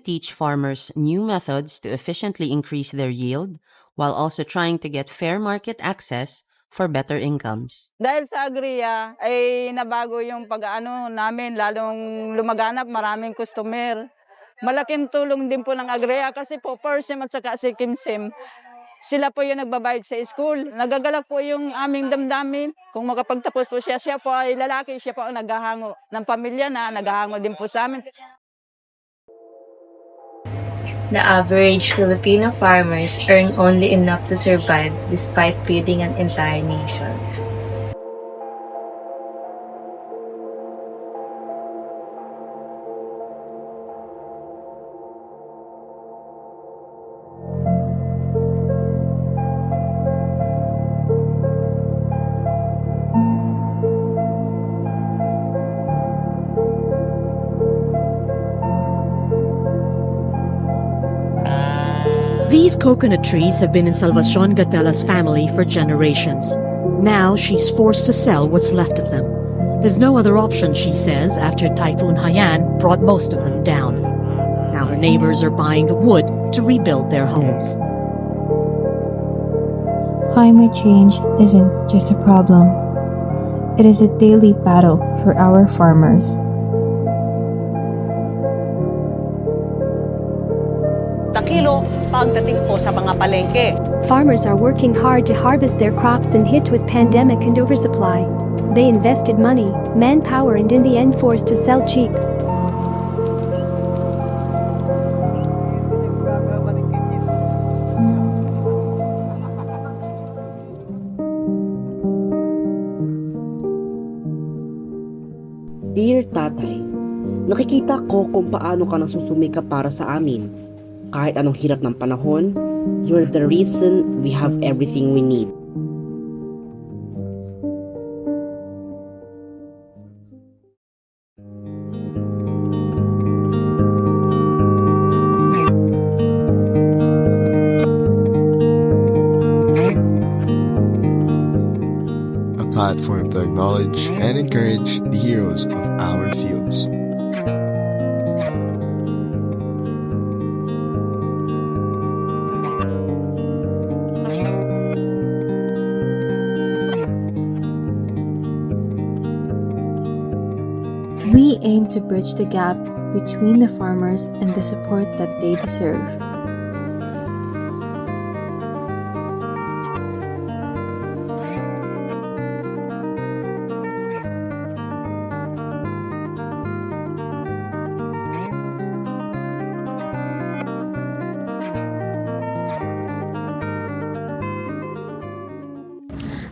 teach farmers new methods to efficiently increase their yield while also trying to get fair market access for better incomes. Dahil sa Agria ay nabago yung pag-ano namin, lalong lumaganap, maraming customer. Malaking tulong din po ng Agria kasi po Persim at saka si Kimsim, sila po yung nagbabayad sa school. Nagagalak po yung aming damdamin. Kung makapagtapos po siya, siya po ay lalaki, siya po ang naghahango ng pamilya na naghahango din po sa amin. The average Filipino farmers earn only enough to survive despite feeding an entire nation. These coconut trees have been in Salvacion Gatela's family for generations. Now she's forced to sell what's left of them. There's no other option, she says, after Typhoon Haiyan brought most of them down. Now her neighbors are buying the wood to rebuild their homes. Climate change isn't just a problem. It is a daily battle for our farmers. Takilo pagdating po sa mga palengke. Farmers are working hard to harvest their crops and hit with pandemic and oversupply. They invested money, manpower and in the end forced to sell cheap. Dear Tatay, nakikita ko kung paano ka nasusumika para sa amin. Kahit anong hirap ng panahon, you're the reason we have everything we need. A platform to acknowledge and encourage the heroes of our fields. We aim to bridge the gap between the farmers and the support that they deserve.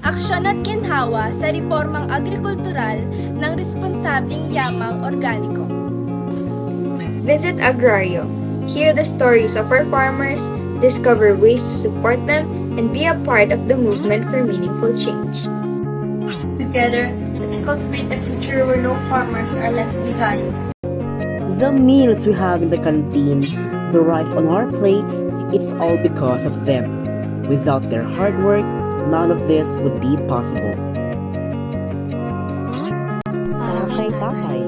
Aksyon at ginhawa sa reformang agrikultural ng responsableng yamang organiko. Visit Agrario. Hear the stories of our farmers, discover ways to support them, and be a part of the movement for meaningful change. Together, let's cultivate a future where no farmers are left behind. The meals we have in the canteen, the rice on our plates, it's all because of them. Without their hard work, none of this would be possible. Para kay Tatay.